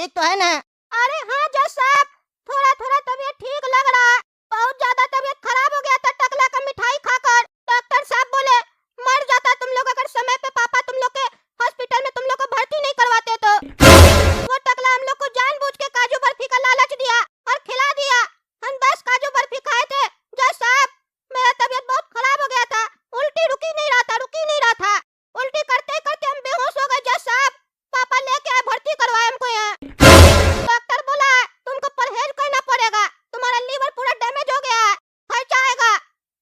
ठीक तो है ना? अरे हाँ जज साहब, थोड़ा थोड़ा तबीयत ठीक लग रहा है। बहुत ज्यादा तबीयत खराब हो गया था टकला का मिठाई खाकर। डॉक्टर साहब बोले मर जाता तुम लोग अगर समय पे पापा तुम लोग के हॉस्पिटल में तुम लोग को भर्ती नहीं करवाते तो। वो टकला हम लोग को जानबूझ के काजू बर्फी का लालच दिया और खिला दिया। हम 10 काजू बर्फी खाए थे। जज साहब, मेरा तबीयत बहुत खराब हो गया था। उल्टी रुक ही नहीं रहा था। उल्टी करते करते हम बेहोश हो गए जज साहब। पापा लेके आए, भर्ती करवाए हमको यहाँ। डॉक्टर बोला तुमको परहेज करना पड़ेगा, तुम्हारा लीवर पूरा डैमेज हो गया है, खर्चा आएगा।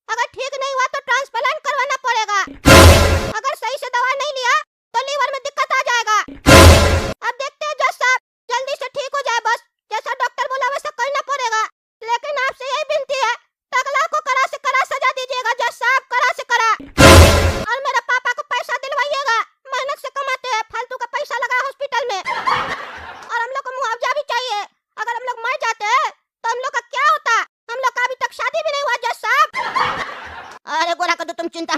अगर ठीक नहीं हुआ तो ट्रांसप्लांट करवाना पड़ेगा। अगर सही से दवा नहीं लिया तो लीवर में दिक्कत आ जाएगा। अब देखते हैं जज साहब, जल्दी से ठीक हो जाए बस। जैसा डॉक्टर बोला वैसा करना पड़ेगा। लेकिन आपसे यही विनती है, टकला को कड़ा से कड़ा सजा दीजिएगा जज साहब, कड़ा से कड़ा। और मेरे पापा को पैसा दिलवाइएगा, मेहनत से कमाते हैं, फालतू का पैसा लगा हॉस्पिटल में। और हम लोग को मुआवजा भी चाहिए। अगर हम लोग मर जाते हैं तो हम लोग का क्या होता? हम लोग का अभी तक शादी भी नहीं हुआ जज साहब। अरे गोरा कद्दू, तुम चिंता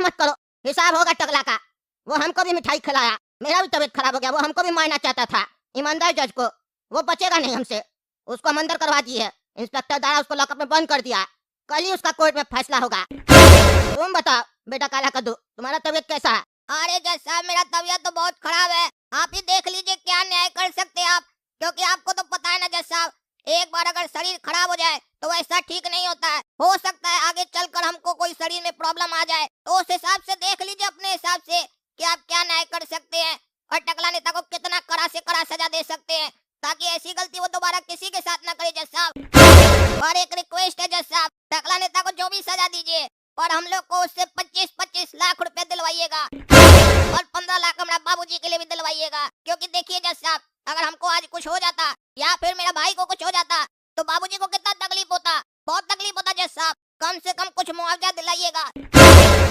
मत करो। हिसाब होगा टकला का। वो हमको भी मिठाई खिलाया, मेरा भी तबीयत खराब हो गया। वो हमको भी मारना चाहता था, ईमानदार जज को। वो बचेगा नहीं हमसे। उसको हम अंदर करवा दिए। इंस्पेक्टर दारा उसको लॉकअप में बंद कर दिया। कल ही उसका कोर्ट में फैसला होगा। तुम बताओ बेटा काला कद्दू, तुम्हारा तबीयत कैसा है? अरे जज साहब, मेरा तबीयत तो बहुत खराब है। आप ही देख लीजिए क्या न्याय कर सकते हैं आप, क्योंकि आपको तो पता है ना जज साहब, एक बार अगर शरीर खराब हो जाए तो वैसा ठीक नहीं होता है। हो सकता है आगे चलकर हमको कोई शरीर में प्रॉब्लम आ जाए, तो उस हिसाब से देख लीजिए अपने हिसाब से कि आप क्या न्याय कर सकते हैं और टकला नेता को कितना कड़ा से कड़ा सजा दे सकते हैं, ताकि ऐसी गलती वो दोबारा किसी के साथ न करे जज साहब। और एक रिक्वेस्ट है जज साहब, टकला नेता को जो भी सजा दीजिए और हम लोग को उससे 25-25 लाख रुपए दिलवाइएगा और 15 लाख हमारा बाबूजी के लिए भी दिलवाइएगा। क्योंकि देखिए जज साहब, अगर हमको आज कुछ हो जाता या फिर मेरा भाई को कुछ हो जाता तो बाबूजी को कितना तकलीफ होता, बहुत तकलीफ होता जज साहब। कम से कम कुछ मुआवजा दिलाइएगा,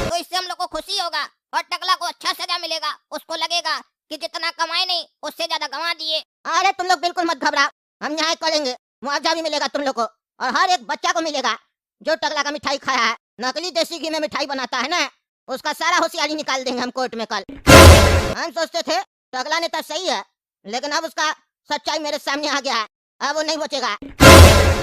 तो इससे हम लोग को खुशी होगा और टकला को अच्छा सजा मिलेगा। उसको लगेगा कि जितना कमाए नहीं उससे ज्यादा गंवा दिए। अरे तुम लोग बिल्कुल मत घबराओ, हम न्याय करेंगे। मुआवजा भी मिलेगा तुम लोग को, और हर एक बच्चा को मिलेगा जो टकला का मिठाई खाया है। नकली देसी घी में मिठाई बनाता है ना, उसका सारा होशियारी निकाल देंगे हम कोर्ट में कल। हम सोचते थे टकला नेता सही है, लेकिन अब उसका सच्चाई मेरे सामने आ गया है। अब वो नहीं बचेगा।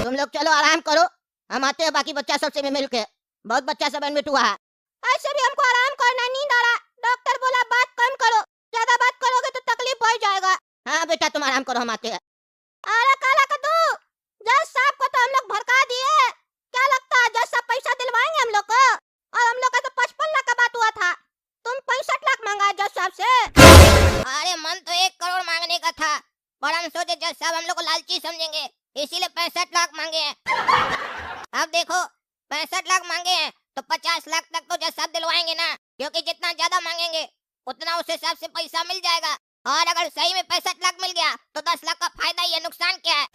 तुम लोग चलो आराम करो, हम आते हैं बाकी बच्चा सबसे मिल के। बहुत बच्चा सब एडमिट हुआ है। ऐसे भी हमको आराम करना, नींद आ रहा। डॉक्टर बोला बात कम करो, ज्यादा बात करोगे तो तकलीफ बढ़ जाएगा। हाँ बेटा तुम आराम करो, हम आते हैं। अरे काला कद्दू, जज साहब को तो हम लोग भड़का दिए। क्या लगता है जज साहब पैसा दिलवाएंगे हम लोग को? और हम लोग का तो 55 लाख का बात हुआ था, तुम 65 लाख मांगा है जज साहब से। अरे मन तो 1 करोड़ मांगने का था, पर हम सोचे जज साहब हम लोग को लालची समझेंगे, इसीलिए 65 लाख मांगे हैं। अब देखो 65 लाख मांगे हैं तो 50 लाख तक तो जज साहब दिलवाएंगे ना, क्योंकि जितना ज्यादा मांगेंगे उतना उस हिसाब से पैसा मिल जाएगा। और अगर सही में 65 लाख मिल गया तो 10 लाख का फायदा ही है, नुकसान क्या है?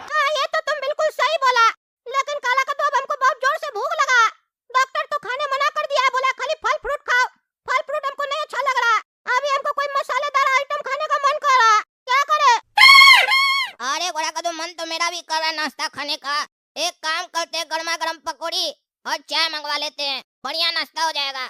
हाँ ये तो तुम बिल्कुल सही बोला, लेकिन काला कद्दू अब हमको बहुत जोर से भूख लगा। डॉक्टर तो खाने मना कर दिया है, बोला खाली फल फ्रूट खाओ। फल फ्रूट हमको नहीं अच्छा लग रहा, अभी हमको कोई मसालेदार आइटम खाने का मन कर रहा, क्या करे? अरे गोरा कद्दू, मन तो मेरा भी कर रहा है नाश्ता खाने का। एक काम करते हैं, गर्मा गर्म पकौड़ी और चाय मंगवा लेते हैं, बढ़िया नाश्ता हो जाएगा।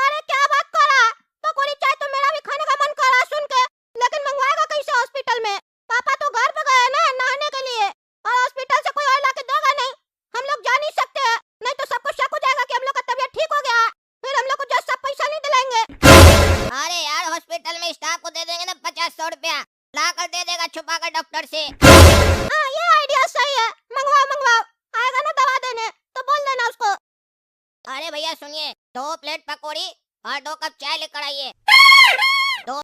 अरे क्या बात कर रहा, पकौड़ी चाय तो मेरा भी खाने का मन कर रहा सुन के, लेकिन मंगवाएगा कैसे हॉस्पिटल में? पापा तो घर पे गए ना नहाने के लिए, और हॉस्पिटल से कोई और लाके देगा नहीं। हम लोग जा नहीं सकते हैं, नहीं तो सबको शक हो जाएगा कि हम लोग का तबीयत ठीक हो गया है, फिर हम लोग को जज साहब पैसा नहीं दिलाएंगे। अरे यार, हॉस्पिटल में स्टाफ को दे देंगे ना 50-100 रुपया, ला कर दे देगा छुपा कर डॉक्टर से। हाँ ये आइडिया सही है, मंगवाओ, आएगा ना दवा देने तो बोल देना उसको। अरे भैया सुनिए, 2 प्लेट पकौड़ी और 2 कप चाय लेकर आइए। दो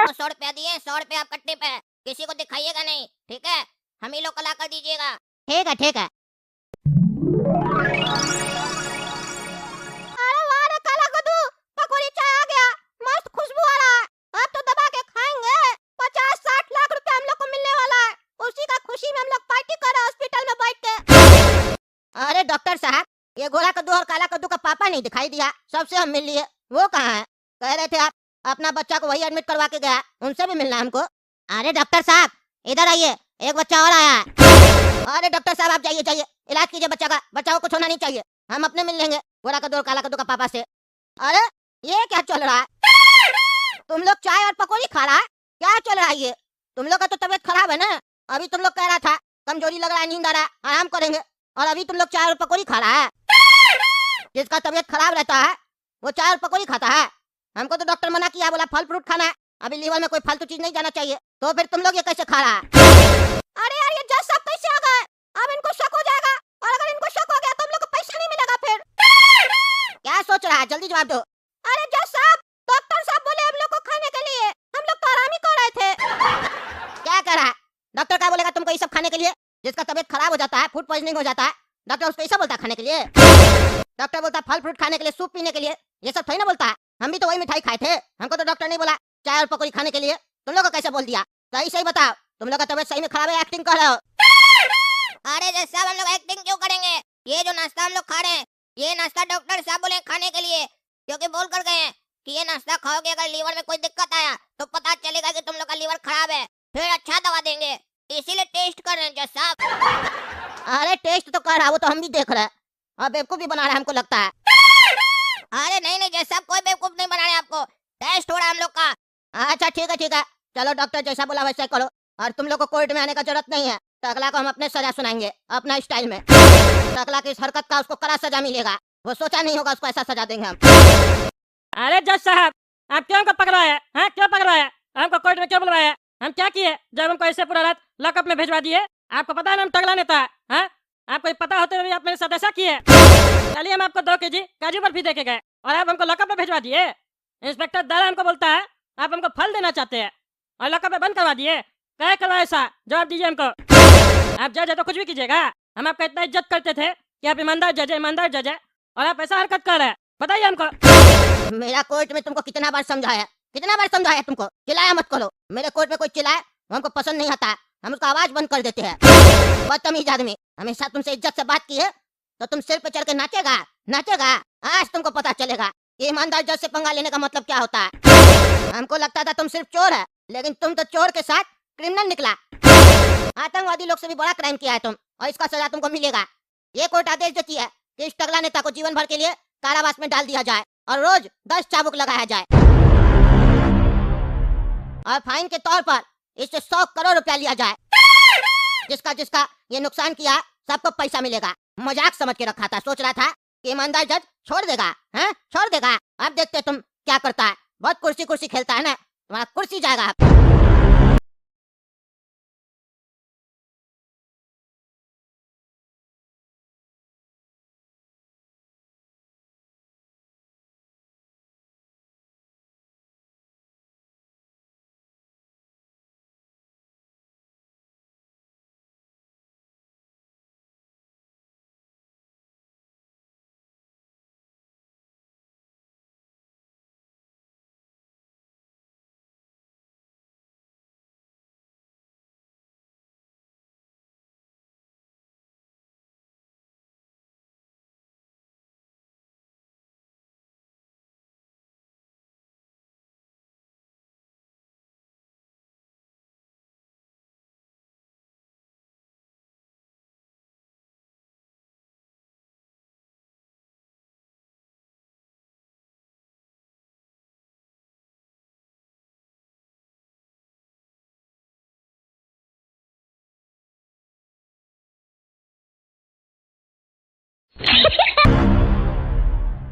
100 रुपया दिए, 100 रुपया आपका टिप है, किसी को दिखाइएगा नहीं, ठीक है? हम ही लोग को ला कर दीजिएगा। ठीक है, ठीक है। अरे वाह रे काला कद्दू, पकौड़ी चाय आ गया, मस्त खुशबू आ रहा है। अब तो दबा के खाएंगे। 50-60 लाख रुपया हम लोग को मिलने वाला है। उसी का खुशी में हम लोग पार्टी कर रहे हैं हॉस्पिटल में बैठ के। अरे डॉक्टर साहब, ये गोरा कद्दू और काला कद्दू का पापा नहीं दिखाई दिया, सबसे हम मिल लिए, वो कहाँ है? कह रहे थे आप अपना बच्चा को वही एडमिट करवा के गया, उनसे भी मिलना है हमको। अरे डॉक्टर साहब इधर आइए, एक बच्चा और आया है। अरे डॉक्टर साहब आप जाइए जाइए, इलाज कीजिए बच्चा का, बच्चा को कुछ होना नहीं चाहिए, हम अपने मिल लेंगे गोरा कद्दू और काला कद्दू का पापा से। अरे ये क्या चल रहा है? तुम लोग चाय और पकौड़ी खा रहा है, क्या चल रहा है ये? तुम लोग का तो तबीयत खराब है ना? अभी तुम लोग कह रहा था कमजोरी लग रहा है, नींद आ रहा है, आराम करेंगे, और अभी तुम लोग चाय और पकौड़ी खा रहा है। जिसका तबीयत खराब रहता है वो चाय और पकौड़ी खाता है। हमको तो डॉक्टर मना किया, बोला फल फ्रूट खाना है, अभी लीवर में कोई फालतू चीज नहीं जाना चाहिए, तो फिर तुम लोग ये कैसे खा रहा है? अरे यार ये जज साहब कैसे आ गए? अब इनको शक हो जाएगा, और अगर इनको शक हो गया तो हम लोग को पैसा नहीं मिलेगा फिर। क्या सोच रहा है, जल्दी जवाब दो। अरे जज साहब, डॉक्टर साहब बोले हम लोग को खाने के लिए, हम लोग तो आराम ही कर रहे थे। क्या कह रहा है? डॉक्टर क्या बोलेगा तुमको ये सब खाने के लिए? जिसका तबीयत खराब हो जाता है, फूड पॉइजनिंग हो जाता है, डॉक्टर उसको ऐसा बोलता है खाने के लिए? डॉक्टर बोलता है फल फ्रूट खाने के लिए, सूप पीने के लिए, ये सब थोड़ी ना बोलता है। हम भी तो वही मिठाई खाए थे, हमको तो डॉक्टर नहीं बोला चाय और पकौड़ी खाने के लिए, तुम लोग को कैसे बोल दिया? सही सही बताओ, तुम लोग का तबीयत सही में खराब है, एक्टिंग कर रहे हो? अरे जज साहब हम लोग एक्टिंग क्यों करेंगे? ये जो नाश्ता हम लोग खा रहे हैं, ये नाश्ता डॉक्टर साहब बोले खाने के लिए, क्योंकि बोल कर गए हैं कि ये नाश्ता खाओगे अगर लीवर में कोई दिक्कत आया तो पता चलेगा कि तुम लोग का लीवर खराब है, फिर अच्छा दवा देंगे, इसीलिए टेस्ट कर रहे हैं जज साहब। अरे टेस्ट तो कर रहा, वो तो हम भी देख रहे हैं, और बेवकूफ भी बना रहा है हमको लगता है। अरे नहीं नहीं जज साहब, कोई बेवकूफ नहीं बना रहे आपको, टेस्ट हो रहा है हम लोग का। अच्छा ठीक है, चलो डॉक्टर जैसा बोला वैसा करो, और तुम लोग को कोर्ट में आने का जरूरत नहीं है, टकला को हम अपने सजा सुनाएंगे अपना स्टाइल में। टकला की इस हरकत का उसको कड़ा सजा मिलेगा, वो सोचा नहीं होगा उसको ऐसा सजा देंगे हम। अरे जज साहब आप क्यों हमको पकड़वाया हैं? क्यों पकड़वाया? हमको कोर्ट में क्यों बुलवाया? हम क्या किए जब हमको ऐसे पूरा रात लॉकअप में भिजवा दिए? आपको पता है ना हम टगला नेता हैं? आपको ये पता होते हुए भी आप मेरे साथ ऐसा किए? चलिए हम आपको 2 केजी काजू बर्फी दे के गए और आप हमको लॉकअप में भिजवा दिए। इंस्पेक्टर दारा हमको बोलता है आप हमको फल देना चाहते हैं और लॉकअप में बंद करवा दिए। क्या करवा ऐसा? जवाब दीजिए हमको। आप जज है तो कुछ भी कीजिएगा, हम आपका इतना इज्जत करते थे कि आप ईमानदार जज है और आप ऐसा हरकत कर रहे हैं, बताइए हमको। मेरा कोर्ट में तुमको कितना बार समझाया तुमको, चिल्लाया मत करो। मेरे कोर्ट में कोई चिल्लाए वो हमको पसंद नहीं आता है, हम उसका आवाज बंद कर देते हैं। बदतमीज आदमी, हमेशा तुमसे इज्जत से बात की है तो तुम सिर पे चढ़ के नाचेगा। आज तुमको पता चलेगा कि ईमानदार जज से पंगा लेने का मतलब क्या होता है। हमको लगता था तुम सिर्फ चोर है, लेकिन तुम तो चोर के साथ क्रिमिनल निकला। आतंकवादी लोग से भी बड़ा क्राइम किया है तुम, और इसका सजा तुमको मिलेगा। ये कोर्ट आदेश देती है कि इस टगला नेता को जीवन भर के लिए कारावास में डाल दिया जाए और रोज 10 चाबुक लगाया जाए, और फाइन के तौर पर इससे 100 करोड़ रुपया लिया जाए। जिसका ये नुकसान किया सबको पैसा मिलेगा। मजाक समझ के रखा था, सोच रहा था कि ईमानदार जज छोड़ देगा, हैं? छोड़ देगा। अब देखते तुम क्या करता है। बहुत कुर्सी खेलता है ना, तुम्हारा कुर्सी जाएगा अब।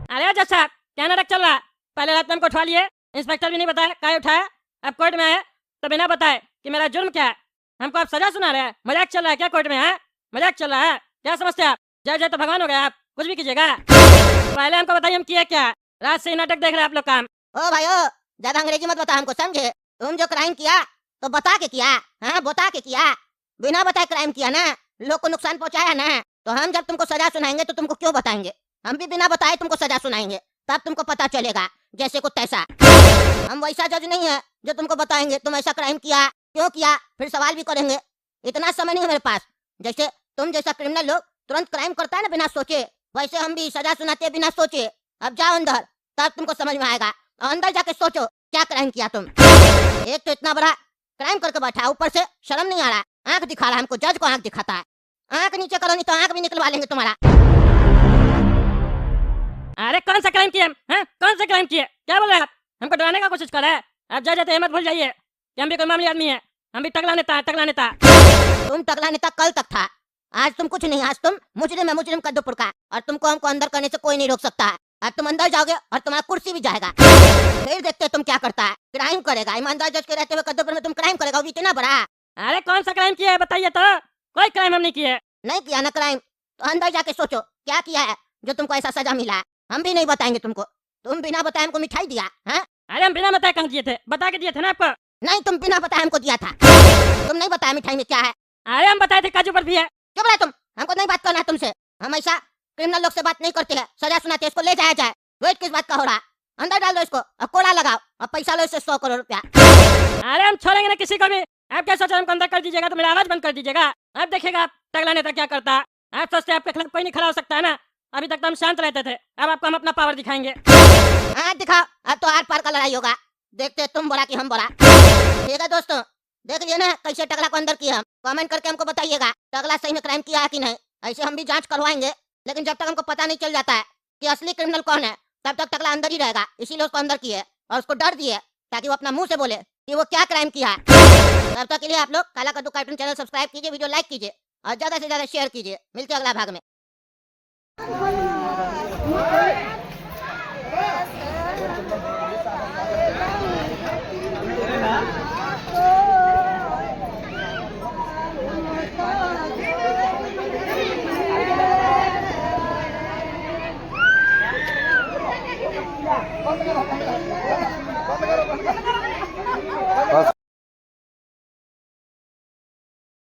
अरे जज साहब क्या नाटक चल रहा है? पहले रात में हमको उठवा लिए, इंस्पेक्टर भी नहीं बताया काय उठाया, अब कोर्ट में आए तो बिना बताए कि मेरा जुर्म क्या है हमको आप सजा सुना रहे हैं। मजाक चल रहा है क्या कोर्ट में? है मजाक चल रहा है क्या? समझते हैं आप जज है तो भगवान हो गया, आप कुछ भी कीजिएगा। पहले हमको बताइए हम किए क्या? रात से ही नाटक देख रहे हैं आप लोग काम। ओ भाई ओ, ज्यादा अंग्रेजी मत बता हमको, समझे? तुम जो क्राइम किया तो बता के किया, हाँ बता के किया, बिना बताए क्राइम किया ना, लोग को नुकसान पहुंचाया ना, तो हम जब तुमको सजा सुनाएंगे तो तुमको क्यों बताएंगे, हम भी बिना बताए तुमको सजा सुनाएंगे, तब तुमको पता चलेगा जैसे को तैसा। हम वैसा जज नहीं है जो तुमको बताएंगे तुम ऐसा क्राइम किया, क्यों किया, फिर सवाल भी करेंगे। इतना समय नहीं है मेरे पास। जैसे तुम जैसा क्रिमिनल लोग तुरंत क्राइम करता है ना बिना सोचे, वैसे हम भी सजा सुनाते हैं बिना सोचे। अब जाओ अंदर, तब तुमको समझ में आएगा। अंदर जाके सोचो क्या क्राइम किया तुम। एक तो इतना बड़ा क्राइम करके बैठा है, ऊपर से शर्म नहीं आ रहा, आंख दिखा रहा है हमको, जज को आंख दिखाता है। आंख नीचे करो नहीं तो आंख भी निकलवा लेंगे तुम्हारा। अरे कौन सा क्राइम किया, हैं? कौन सा क्राइम किया, क्या बोल रहे हैं आप? हमको डराने का कोशिश कर रहे हैं। आप जज है तो हिम्मत भूल जाइए कि हम भी कोई मामूली आदमी है, हम भी टकला नेता है, टकला नेता। तुम टकला नेता कल तक था, आज तुम कुछ नहीं, आज तुम मुजरिम है, मुजरिम कद्दूपुर का, और तुमको हमको अंदर करने से कोई नहीं रोक सकता है। आज तुम अंदर जाओगे और तुम्हारा कुर्सी भी जाएगा, फिर देखते तुम क्या करता है। क्राइम करेगा, ईमानदार जज के रहते हुए कद्दूपुर में तुम क्राइम करेगा, वो भी इतना बड़ा। अरे कौन सा क्राइम किया है बताइए तो। कोई क्राइम हम नहीं किए। नहीं किया ना क्राइम, तो अंदर जाके सोचो क्या किया है जो तुमको ऐसा सजा मिला है। हम भी नहीं बताएंगे तुमको, तुम बिना बताए हमको मिठाई दिया है। अरे हम बिना बताए कहाँ दिए थे, बता के दिए थे ना आपको। नहीं, तुम बिना बताए हमको दिया था, तुम नहीं बताया मिठाई में क्या है। अरे हम बताए थे काजू बर्फी है। चुप रहे तुम, हमको नहीं बात करना है तुमसे। हम ऐसा क्रिमिनल लोग से बात नहीं करते हैं, सजा सुनाते हैं, इसको ले जाया जाए। वेट किस बात का हो रहा, अंदर डाल दो इसको और कोड़ा लगाओ और पैसा लो इससे 100 करोड़ रुपया। अरे हम छोड़ेंगे ना किसी को भी। आप क्या सोचा हमको अंदर कर दीजिएगा तो मेरा आवाज बंद कर दीजिएगा। अब देखिएगा आप टकला नेता क्या करता है। आप सोचते हैं आपके खिलाफ कोई नहीं खड़ा हो सकता है ना। अभी तक तो हम शांत रहते थे, अब आपको हम अपना पावर दिखाएंगे। हाँ दिखाओ, अब तो आर पार का लड़ाई होगा, देखते हैं तुम बड़ा कि हम बड़ा। ठीक है दोस्तों, देख लिया ना कैसे टकला को अंदर किया। कमेंट करके हमको बताइएगा टकला सही में क्राइम किया है कि नहीं। ऐसे हम भी जांच करवाएंगे, लेकिन जब तक हमको पता नहीं चल जाता है कि असली क्रिमिनल कौन है, तब तक टकला अंदर ही रहेगा। इसीलिए उसको अंदर किए और उसको डर दिए ताकि वो अपना मुंह से बोले कि वो क्या क्राइम किया है। तब तक के लिए आप लोग काला कद्दू कार्टून चैनल सब्सक्राइब कीजिए, वीडियो लाइक कीजिए और ज्यादा से ज्यादा शेयर कीजिए। मिलते हैं अगला भाग में। बस